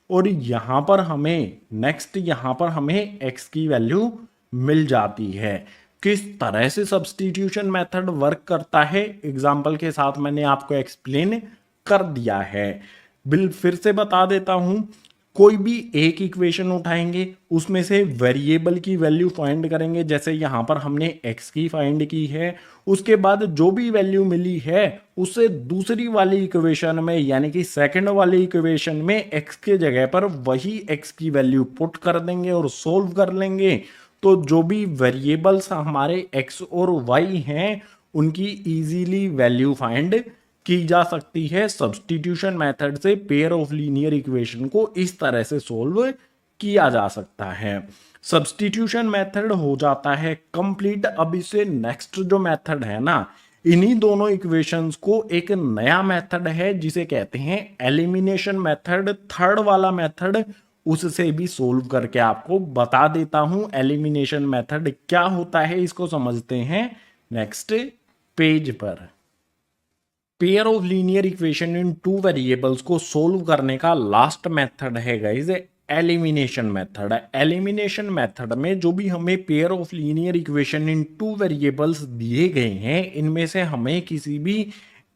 और यहां पर हमें नेक्स्ट, यहां पर हमें x की वैल्यू मिल जाती है। किस तरह से सब्स्टिट्यूशन मेथड वर्क करता है एग्जाम्पल के साथ मैंने आपको एक्सप्लेन कर दिया है। बिल फिर से बता देता हूं, कोई भी एक इक्वेशन उठाएंगे, उसमें से वेरिएबल की वैल्यू फाइंड करेंगे, जैसे यहां पर हमने x की फाइंड की है। उसके बाद जो भी वैल्यू मिली है उससे दूसरी वाली इक्वेशन में, यानी कि सेकंड वाली इक्वेशन में x के जगह पर वही x की वैल्यू पुट कर देंगे और सोल्व कर लेंगे। तो जो भी वेरिएबल्स हमारे x और y हैं उनकी इजीली वैल्यू फाइंड की जा सकती है। सब्स्टिट्यूशन मेथड से पेयर ऑफ लीनियर इक्वेशन को इस तरह से सोल्व किया जा सकता है। सब्स्टिट्यूशन मेथड हो जाता है कंप्लीट। अब इससे नेक्स्ट जो मेथड है ना, इन्हीं दोनों इक्वेशंस को एक नया मेथड है जिसे कहते हैं एलिमिनेशन मेथड। थर्ड वाला मेथड उससे भी सोल्व करके आपको बता देता हूं। एलिमिनेशन मेथड क्या होता है इसको समझते हैं नेक्स्ट पेज पर। Pair of linear equation in two variables को सोल्व करने का लास्ट मेथड है guys elimination method. Elimination method में जो भी हमें pair of linear equation in two variables दिए गए हैं, इनमें से हमें किसी भी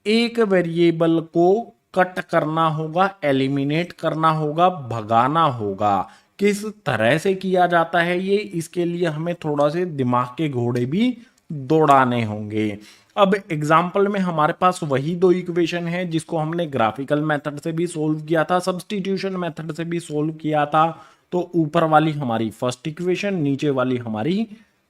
एक वेरिएबल को कट करना होगा, एलिमिनेट करना होगा, भगाना होगा। किस तरह से किया जाता है ये, इसके लिए हमें थोड़ा से दिमाग के घोड़े भी दौड़ाने होंगे। अब एग्जाम्पल में हमारे पास वही दो इक्वेशन है जिसको हमने ग्राफिकल मेथड से भी सोल्व किया था, सब्स्टिट्यूशन मेथड से भी सोल्व किया था। तो ऊपर वाली हमारी फर्स्ट इक्वेशन, नीचे वाली हमारी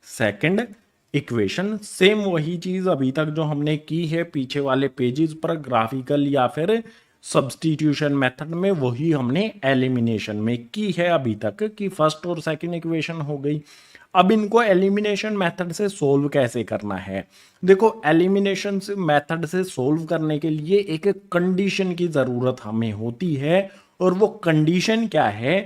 सेकंड इक्वेशन, सेम वही चीज अभी तक जो हमने की है पीछे वाले पेजेस पर ग्राफिकल या फिर सब्स्टिट्यूशन मेथड में, वही हमने एलिमिनेशन में की है अभी तक, कि फर्स्ट और सेकंड इक्वेशन हो गई। अब इनको एलिमिनेशन मेथड से सोल्व कैसे करना है, देखो एलिमिनेशन मेथड से सोल्व करने के लिए एक कंडीशन की जरूरत हमें होती है, और वो कंडीशन क्या है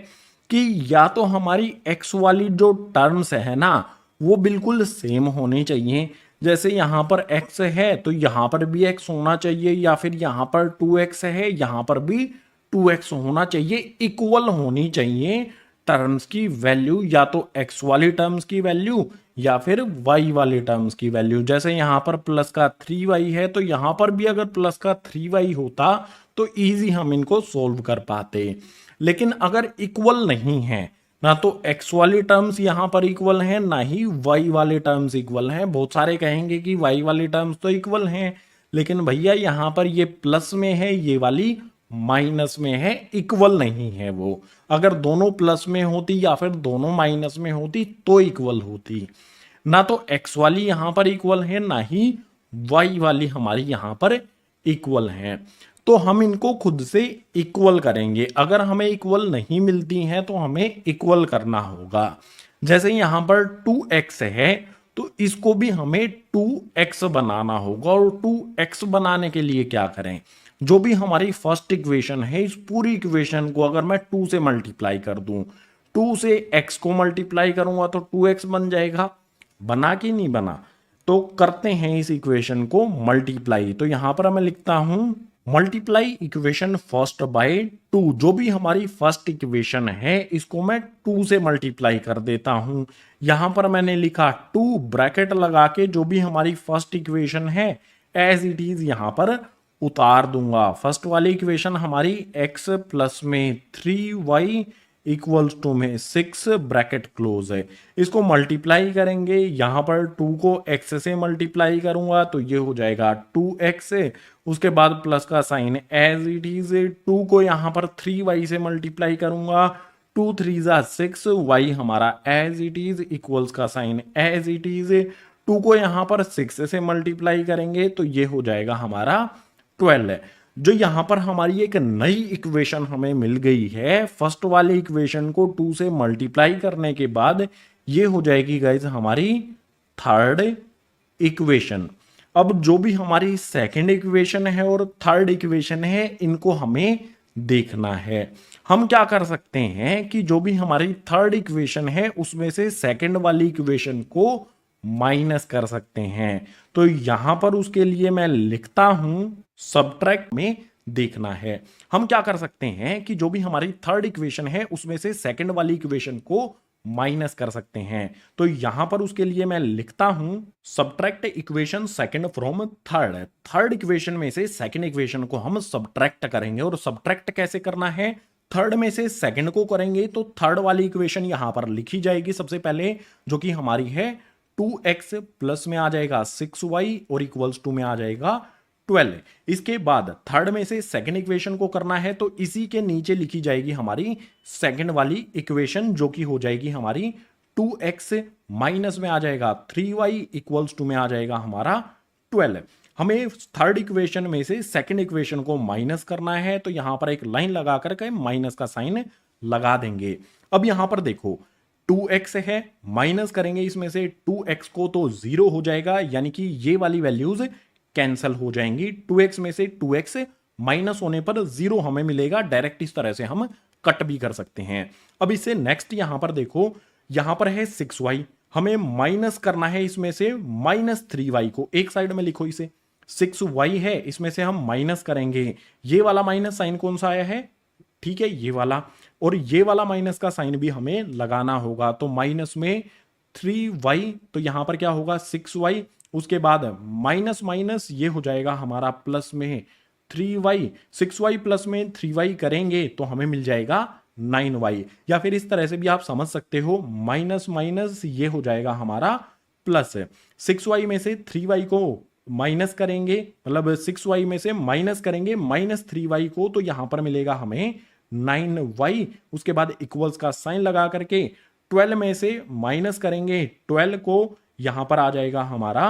कि या तो हमारी एक्स वाली जो टर्म्स है ना वो बिल्कुल सेम होनी चाहिए। जैसे यहाँ पर x है तो यहाँ पर भी x होना चाहिए, या फिर यहाँ पर 2x है यहाँ पर भी 2x होना चाहिए, इक्वल होनी चाहिए टर्म्स की वैल्यू, या तो x वाली टर्म्स की वैल्यू या फिर y वाली टर्म्स की वैल्यू। जैसे यहाँ पर प्लस का 3y है तो यहाँ पर भी अगर प्लस का 3y होता तो इजी हम इनको सोल्व कर पाते। लेकिन अगर इक्वल नहीं है, ना तो x वाली टर्म्स यहाँ पर इक्वल हैं, ना ही y वाले टर्म्स इक्वल हैं। बहुत सारे कहेंगे कि y वाली टर्म्स तो इक्वल हैं, लेकिन भैया यहाँ पर ये प्लस में है, ये वाली माइनस में है, इक्वल नहीं है वो। अगर दोनों प्लस में होती या फिर दोनों माइनस में होती तो इक्वल होती। ना तो x वाली यहाँ पर इक्वल है, ना ही y वाली हमारी यहाँ पर इक्वल है। तो हम इनको खुद से इक्वल करेंगे। अगर हमें इक्वल नहीं मिलती हैं तो हमें इक्वल करना होगा। जैसे यहाँ पर 2x है तो इसको भी हमें 2x बनाना होगा। और 2x बनाने के लिए क्या करें, जो भी हमारी फर्स्ट इक्वेशन है, इस पूरी इक्वेशन को अगर मैं 2 से मल्टीप्लाई कर दूं, 2 से x को मल्टीप्लाई करूंगा तो 2x बन जाएगा। बना कि नहीं बना? तो करते हैं इस इक्वेशन को मल्टीप्लाई। तो यहां पर मैं लिखता हूं मल्टीप्लाई इक्वेशन फर्स्ट बाय 2। जो भी हमारी फर्स्ट इक्वेशन है इसको मैं 2 से मल्टीप्लाई कर देता हूं। यहां पर मैंने लिखा 2 ब्रैकेट लगा के, जो भी हमारी फर्स्ट इक्वेशन है एज इट इज यहां पर उतार दूंगा। फर्स्ट वाली इक्वेशन हमारी x प्लस में 3y इक्वल्स टू में 6 ब्रैकेट क्लोज है। इसको मल्टीप्लाई करेंगे, यहां पर 2 को x से मल्टीप्लाई करूंगा तो ये हो जाएगा 2x। उसके बाद प्लस का साइन एज इट इज। 2 को यहां पर 3y से मल्टीप्लाई करूंगा, 2 3 जा 6, y हमारा एज इट इज इक्वल्स का साइन एज इट इज। 2 को यहां पर 6 से मल्टीप्लाई करेंगे तो ये हो जाएगा हमारा 12। जो यहां पर हमारी एक नई इक्वेशन हमें मिल गई है, फर्स्ट वाले इक्वेशन को 2 से मल्टीप्लाई करने के बाद ये हो जाएगी गाइज हमारी थर्ड इक्वेशन। अब जो भी हमारी सेकंड इक्वेशन है और थर्ड इक्वेशन है, इनको हमें देखना है। हम क्या कर सकते हैं कि जो भी हमारी थर्ड इक्वेशन है उसमें से सेकंड वाली इक्वेशन को माइनस कर सकते हैं। तो यहां पर उसके लिए मैं लिखता हूं सब्ट्रैक्ट में देखना है। हम क्या कर सकते हैं कि जो भी हमारी थर्ड इक्वेशन है उसमें से सेकंड वाली इक्वेशन को माइनस कर सकते हैं। तो यहां पर उसके लिए मैं लिखता हूं subtract equation second from third. Third equation में से सेकंड इक्वेशन को हम सब्ट्रैक्ट करेंगे। और सब्ट्रैक्ट कैसे करना है, थर्ड में से सेकंड को करेंगे तो थर्ड वाली इक्वेशन यहां पर लिखी जाएगी सबसे पहले, जो कि हमारी है 2x प्लस में आ जाएगा 6y और इक्वल्स टू में आ जाएगा 12। इसके बाद थर्ड में से सेकंड इक्वेशन को करना है तो इसी के नीचे लिखी जाएगी हमारी सेकंड वाली इक्वेशन, जो कि हो जाएगी हमारी 2x माइनस में आ जाएगा 3y इक्वल्स टू में आ जाएगा हमारा 12। हमें थर्ड इक्वेशन में से सेकंड इक्वेशन को माइनस करना है तो यहां पर एक लाइन लगा करके माइनस का साइन लगा देंगे। अब यहां पर देखो 2x है, माइनस करेंगे इसमें से 2x को तो 0 हो जाएगा, यानी कि ये वाली वैल्यूज कैंसिल हो जाएंगी। 2x में से 2x माइनस होने पर 0 हमें मिलेगा। डायरेक्ट इस तरह से हम कट भी कर सकते हैं। अब इसे नेक्स्ट यहां पर देखो, यहां पर है 6y, हमें माइनस करना है इसमें से -3y को। एक साइड में लिखो इसे, 6y है, इसमें से हम माइनस करेंगे। ये वाला माइनस साइन कौन सा आया है, ठीक है ये वाला, और ये वाला माइनस का साइन भी हमें लगाना होगा। तो माइनस में 3y, तो यहां पर क्या होगा 6y। उसके बाद माइनस माइनस ये हो जाएगा हमारा प्लस में 3y। 6y प्लस में 3y करेंगे तो हमें मिल जाएगा 9y। या फिर इस तरह से भी आप समझ सकते हो, माइनस माइनस ये हो जाएगा हमारा प्लस। 6y में से 3y को माइनस करेंगे, मतलब 6y में से माइनस करेंगे -3y को, तो यहां पर मिलेगा हमें 9y। उसके बाद इक्वल्स का साइन लगा करके 12 में से माइनस करेंगे 12 को, यहां पर आ जाएगा हमारा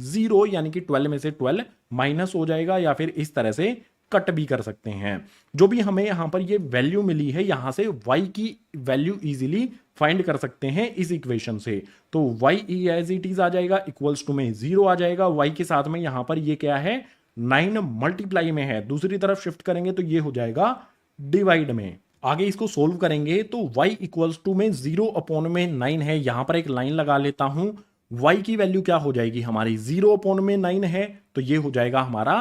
0, यानी कि 12 में से 12 माइनस हो जाएगा। या फिर इस तरह से कट भी कर सकते हैं। जो भी हमें यहां पर ये वैल्यू मिली है, यहां से y की वैल्यू इजीली फाइंड कर सकते हैं इस इक्वेशन से। तो y एज इट इज आ जाएगा, इक्वल्स टू में 0 आ जाएगा। y के साथ में यहां पर ये क्या है 9 मल्टीप्लाई में है, दूसरी तरफ शिफ्ट करेंगे तो ये हो जाएगा डिवाइड में। आगे इसको सोल्व करेंगे तो y इक्वल्स टू में 0 अपॉन में 9 है, यहां पर एक लाइन लगा लेता हूं। y की वैल्यू क्या हो जाएगी हमारी, 0 अपॉन में 9 है तो ये हो जाएगा हमारा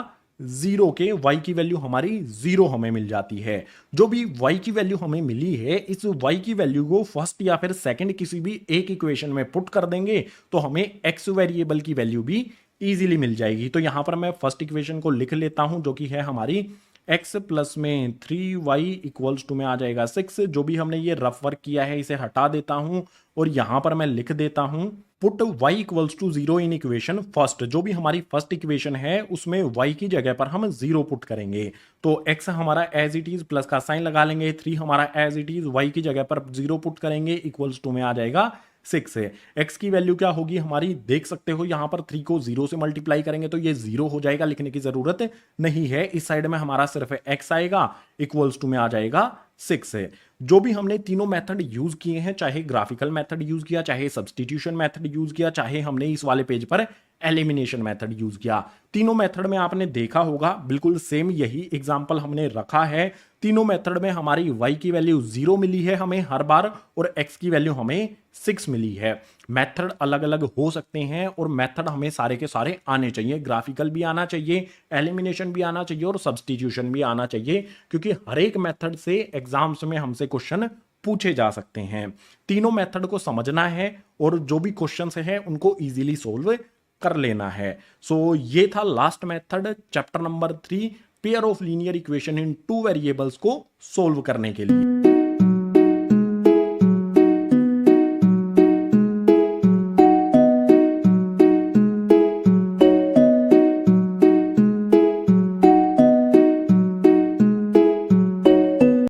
0 के y की वैल्यू हमारी 0 हमें मिल जाती है। जो भी y की वैल्यू हमें मिली है, इस y की वैल्यू को फर्स्ट या फिर सेकंड किसी भी एक इक्वेशन में पुट कर देंगे तो हमें x वेरिएबल की वैल्यू भी इजीली मिल जाएगी। तो यहां पर मैं फर्स्ट इक्वेशन को लिख लेता हूं, जो कि है हमारी x प्लस में 3y इक्वल्स टू में आ जाएगा 6। जो भी हमने ये रफ वर्क किया है इसे हटा देता हूं और यहां पर मैं लिख देता हूं put y equals to 0 in equation first. जो भी हमारी फर्स्ट इक्वेशन है उसमें y की जगह पर हम 0 पुट करेंगे। तो x हमारा एज इट इज प्लस का साइन लगा लेंगे, 3 हमारा एज इट इज y की जगह पर 0 पुट करेंगे, इक्वल्स टू में आ जाएगा 6 है। x की वैल्यू क्या होगी हमारी, देख सकते हो यहां पर 3 को 0 से मल्टीप्लाई करेंगे तो ये 0 हो जाएगा, लिखने की जरूरत नहीं है। इस साइड में हमारा सिर्फ x आएगा, इक्वल्स टू में आ जाएगा 6 है। जो भी हमने तीनों मेथड यूज किए हैं, चाहे ग्राफिकल मेथड यूज किया, चाहे सब्सटीट्यूशन मेथड यूज किया, चाहे हमने इस वाले पेज पर एलिमिनेशन मेथड यूज किया, तीनों मेथड में आपने देखा होगा बिल्कुल सेम यही एग्जांपल हमने रखा है। तीनों मेथड में हमारी y की वैल्यू 0 मिली है हमें हर बार और x की वैल्यू हमें 6 मिली है। मेथड अलग अलग हो सकते हैं और मेथड हमें सारे के सारे आने चाहिए, ग्राफिकल भी आना चाहिए, एलिमिनेशन भी आना चाहिए और सब्सटीट्यूशन भी आना चाहिए, क्योंकि हर एक मेथड से एग्जाम्स में हमसे क्वेश्चन पूछे जा सकते हैं। तीनों मेथड को समझना है और जो भी क्वेश्चंस है उनको इजीली सोल्व कर लेना है। सो ये था last method chapter number 3 pair of linear equation in two variables को सोल्व करने के लिए।